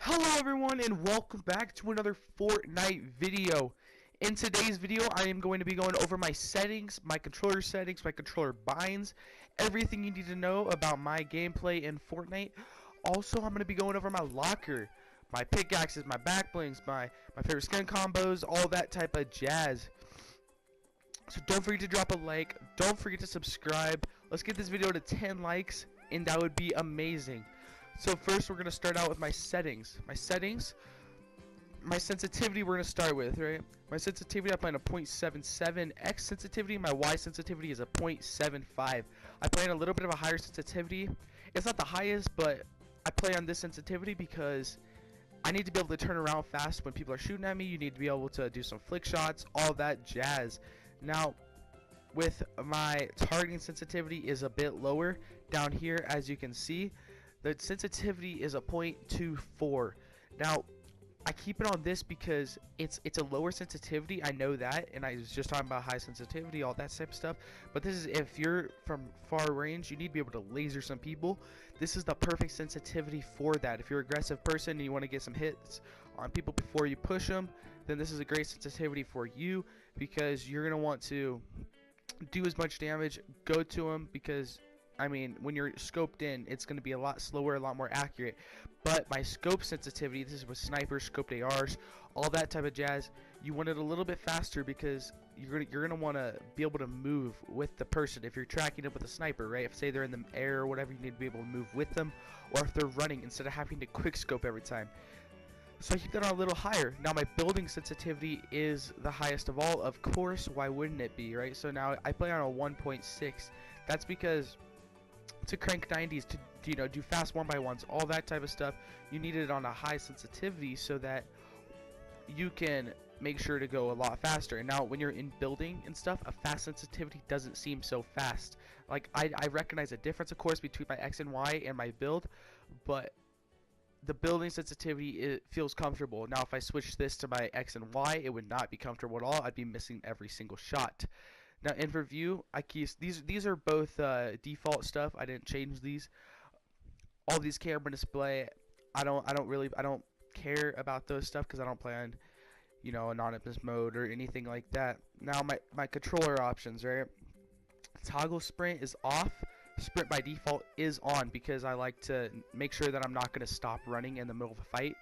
Hello everyone and welcome back to another Fortnite video. In today's video I am going to be going over my settings, my controller binds, everything you need to know about my gameplay in Fortnite. Also I'm going to be going over my locker, my pickaxes, my back blings, my favorite skin combos, all that type of jazz. So don't forget to drop a like, don't forget to subscribe. Let's get this video to 10 likes and that would be amazing. So first we're going to start out with my settings. My sensitivity we're going to start with, right? My sensitivity I plan a 0.77. X sensitivity, my Y sensitivity is a 0.75. I play on a little bit of a higher sensitivity. It's not the highest, but I play on this sensitivity because I need to be able to turn around fast when people are shooting at me. You need to be able to do some flick shots, all that jazz. Now, with my targeting sensitivity is a bit lower down here, as you can see. The sensitivity is a 0.24. Now, I keep it on this because it's a lower sensitivity. I know that, and I was just talking about high sensitivity, all that type of stuff. But this is if you're from far range, you need to be able to laser some people. This is the perfect sensitivity for that. If you're an aggressive person and you want to get some hits on people before you push them, then this is a great sensitivity for you because you're gonna want to do as much damage, go to them, because I mean, when you're scoped in, it's going to be a lot slower, a lot more accurate. But my scope sensitivity, this is with snipers, scoped ARs, all that type of jazz, you want it a little bit faster because you're gonna want to be able to move with the person. If you're tracking up with a sniper, right? If say they're in the air or whatever, you need to be able to move with them, or if they're running instead of having to quick scope every time. So I keep that on a little higher. Now my building sensitivity is the highest of all, of course. Why wouldn't it be, right? So now I play on a 1.6. That's because to crank 90s, to do fast 1x1s, all that type of stuff, you need it on a high sensitivity so that you can make sure to go a lot faster. And now when you're in building and stuff, a fast sensitivity doesn't seem so fast. Like I recognize a difference, of course, between my X and Y and my build, but the building sensitivity, it feels comfortable. Now if I switch this to my X and Y, it would not be comfortable at all. I'd be missing every single shot. Now in review, I keep these are both default stuff. I didn't change these. All these camera display, I don't care about those stuff because I don't play on anonymous mode or anything like that. Now my controller options, right? Toggle sprint is off. Sprint by default is on because I like to make sure that I'm not going to stop running in the middle of a fight.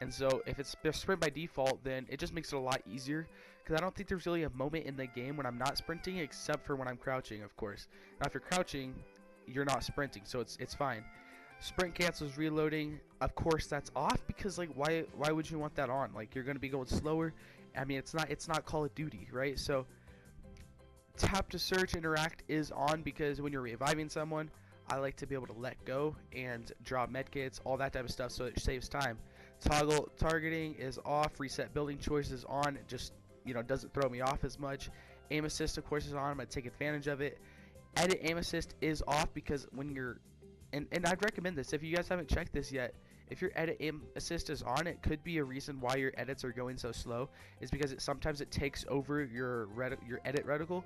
And so if it's sprint by default, then it just makes it a lot easier because I don't think there's really a moment in the game when I'm not sprinting except for when I'm crouching, of course. Now if you're crouching, you're not sprinting, so it's fine. Sprint cancels reloading, of course that's off because like why would you want that on? Like you're going to be going slower. I mean, it's not Call of Duty, right? So tap to search interact is on because when you're reviving someone, I like to be able to let go and drop medkits, all that type of stuff, so it saves time. Toggle targeting is off. Reset building choice is on. It just doesn't throw me off as much. Aim assist, of course, is on. I'm gonna take advantage of it. Edit aim assist is off because when you're and I'd recommend this if you guys haven't checked this yet. If your edit aim assist is on, it could be a reason why your edits are going so slow. Is because sometimes it takes over your edit reticle,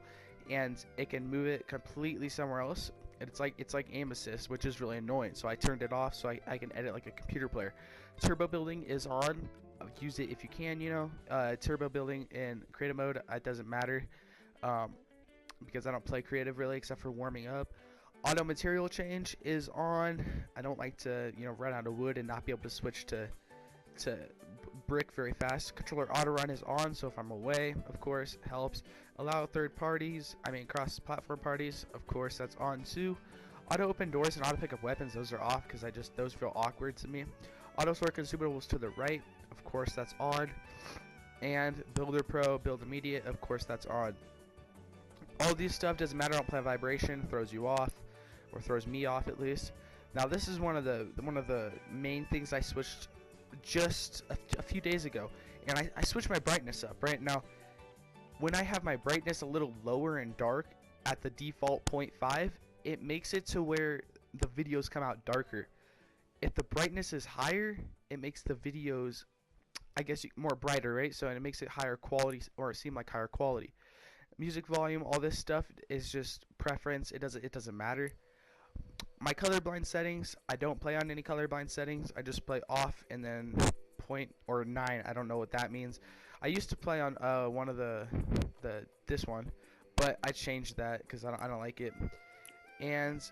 and it can move it completely somewhere else. And it's like aim assist, which is really annoying. So I turned it off so I can edit like a computer player. Turbo building is on. Use it if you can. Turbo building in creative mode, it doesn't matter because I don't play creative really except for warming up. Auto material change is on. I don't like to run out of wood and not be able to switch to brick very fast. Controller auto run is on, so if I'm away, of course, helps. Allow third parties, cross-platform parties, of course, that's on too. Auto open doors and auto pick up weapons, those are off because those feel awkward to me. Auto store consumables to the right, of course, that's on. And Builder Pro, Build Immediate, of course, that's on. All these stuff doesn't matter. I don't play vibration, throws you off, or throws me off at least. Now this is one of the main things I switched just a few days ago, and I switched my brightness up. Right now, when I have my brightness a little lower and dark at the default 0.5, it makes it to where the videos come out darker. If the brightness is higher, it makes the videos, I guess, more brighter, right? So it makes it higher quality, or seem like higher quality. Music volume, all this stuff is just preference. It doesn't matter. My colorblind settings, I don't play on any colorblind settings. I just play off and then point or 9. I don't know what that means. I used to play on one of this one, but I changed that because I don't like it. And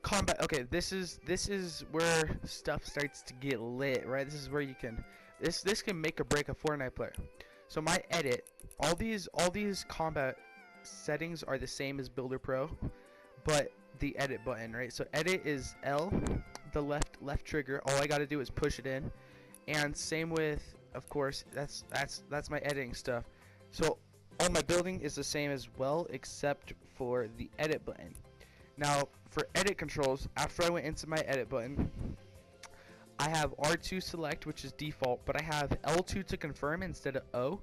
combat. Okay, this is where stuff starts to get lit, right? This is where you can this can make or break a Fortnite player. So my edit, all these combat settings are the same as Builder Pro, but the edit button, right? So edit is L, the left trigger. All I got to do is push it in, and same with, of course, that's my editing stuff. So all my building is the same as well, except for the edit button. Now for edit controls, after I went into my edit button, I have R2 select, which is default, but I have L2 to confirm instead of O,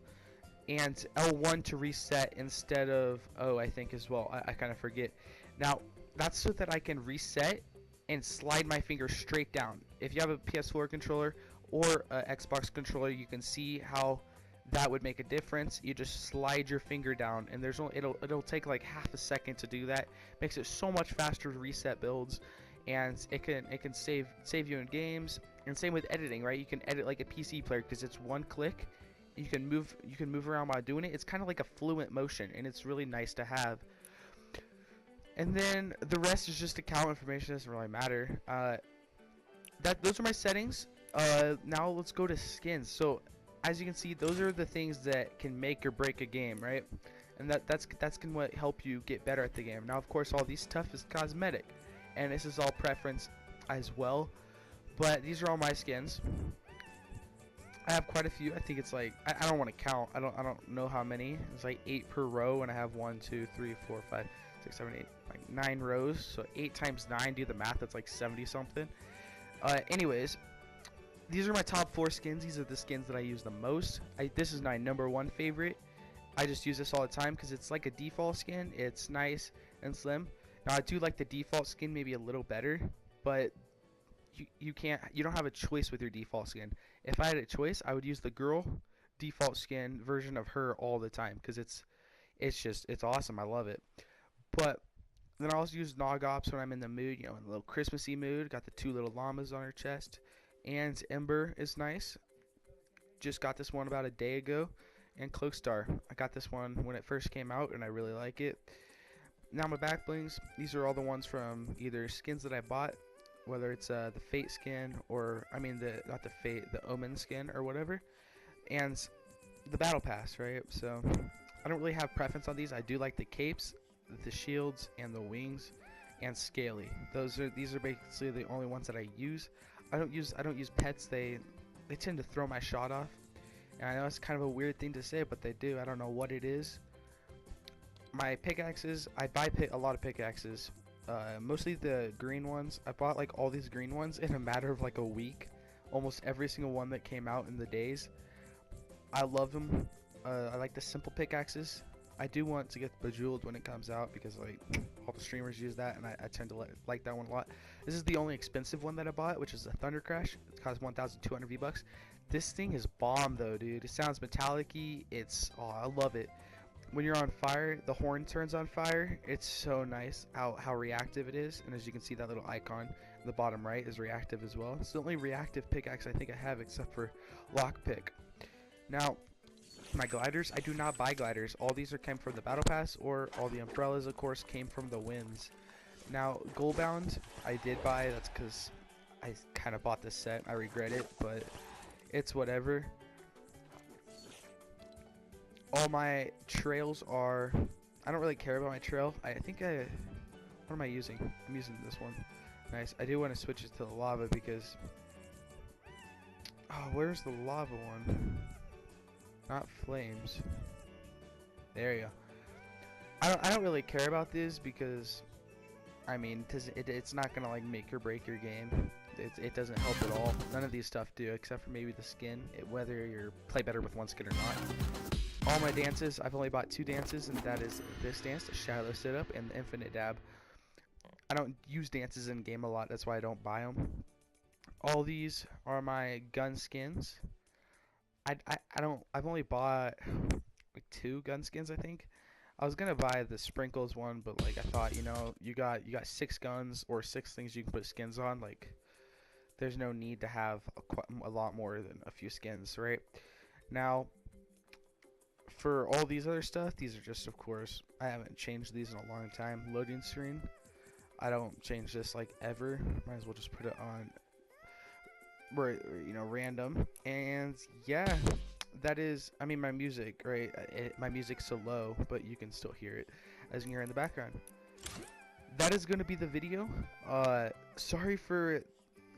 and L1 to reset instead of O, I think, as well. I kind of forget. Now, that's so that I can reset and slide my finger straight down. If you have a PS4 controller or an Xbox controller, you can see how that would make a difference. You just slide your finger down, and it'll take like half a second to do that. Makes it so much faster to reset builds, and it can save you in games. And same with editing, right? You can edit like a PC player because it's one click. You can move around while doing it. It's kind of like a fluent motion, and it's really nice to have. And then the rest is just account information. Doesn't really matter. Those are my settings. Now let's go to skins. So as you can see, those are the things that can make or break a game, right? And that's can what help you get better at the game. Now, of course, all these stuff is cosmetic, and this is all preference as well. But these are all my skins. I have quite a few. I think it's like I don't want to count. I don't know how many. It's like 8 per row, and I have 1, 2, 3, 4, 5, 6, 7, 8, like 9 rows. So 8 times 9, do the math. That's like 70 something. Anyways, these are my top 4 skins. These are the skins that I use the most. This is my number 1 favorite. I just use this all the time because it's like a default skin. It's nice and slim. Now I do like the default skin maybe a little better, but you don't have a choice with your default skin. If I had a choice, I would use the girl default skin version of her all the time because it's awesome. I love it. But then I also use Nog Ops when I'm in the mood, in a little Christmassy mood. Got the 2 little llamas on her chest, and Ember is nice. Just got this one about a day ago, and Cloakstar. I got this one when it first came out, and I really like it. Now my back blings. These are all the ones from either skins that I bought, whether it's the Fate skin or not the Fate, the Omen skin or whatever, and the Battle Pass, right? So I don't really have preference on these. I do like the capes, the shields, and the wings, and Scaly. These are basically the only ones that I use. I don't use pets. They tend to throw my shot off, and I know it's kind of a weird thing to say, but they do. I don't know what it is. My pickaxes, I buy a lot of pickaxes. Mostly the green ones. I bought like all these green ones in a matter of like a week. Almost every single one that came out in the days. I love them. I like the simple pickaxes. I do want to get Bejeweled when it comes out because like all the streamers use that, and I tend to like that one a lot. This is the only expensive one that I bought, which is the Thunder Crash. It costs 1,200 V-bucks. This thing is bomb though, dude. It sounds metallic-y. I love it. When you're on fire, the horn turns on fire. It's so nice how reactive it is, and as you can see, that little icon in the bottom right is reactive as well. It's the only reactive pickaxe I think I have except for Lockpick. Now, my gliders, I do not buy gliders. All these came from the Battle Pass, or all the umbrellas, of course, came from the wins. Now, Goldbound, I did buy. That's because I kind of bought this set. I regret it, but it's whatever. All my trails are, I don't really care about my trail. What am I using? I'm using this one. Nice. I do want to switch it to the lava because, where's the lava one? Not flames. There you go. I don't really care about this because, it's not gonna like make or break your game. It doesn't help at all. None of these stuff do, except for maybe the skin. Whether you play better with one skin or not. All my dances, I've only bought 2 dances, and that is this dance, the shallow sit-up, and the infinite dab. I don't use dances in game a lot, that's why I don't buy them. All these are my gun skins. I've only bought like 2 gun skins, I think. I was gonna buy the sprinkles one, but like I thought, you got 6 guns or 6 things you can put skins on. Like, there's no need to have a lot more than a few skins, right? Now, for all these other stuff, these are just, of course, I haven't changed these in a long time. Loading screen, I don't change this like ever. Might as well just put it on, random. And yeah, that is, I mean, my music, right? My music's so low, but you can still hear it, as you can hear in the background. That is going to be the video. Sorry for,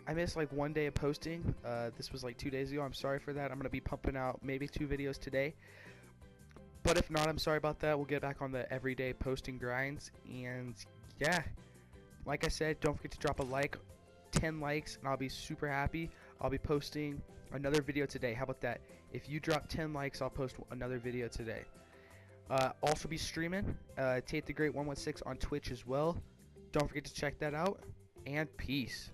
I missed like one day of posting. This was like 2 days ago. I'm sorry for that. I'm going to be pumping out maybe 2 videos today. But if not, I'm sorry about that. We'll get back on the everyday posting grinds. And yeah, like I said, don't forget to drop a like. 10 likes and I'll be super happy. I'll be posting another video today. How about that? If you drop 10 likes, I'll post another video today. Also be streaming Tate the Great 116 on Twitch as well. Don't forget to check that out. And peace.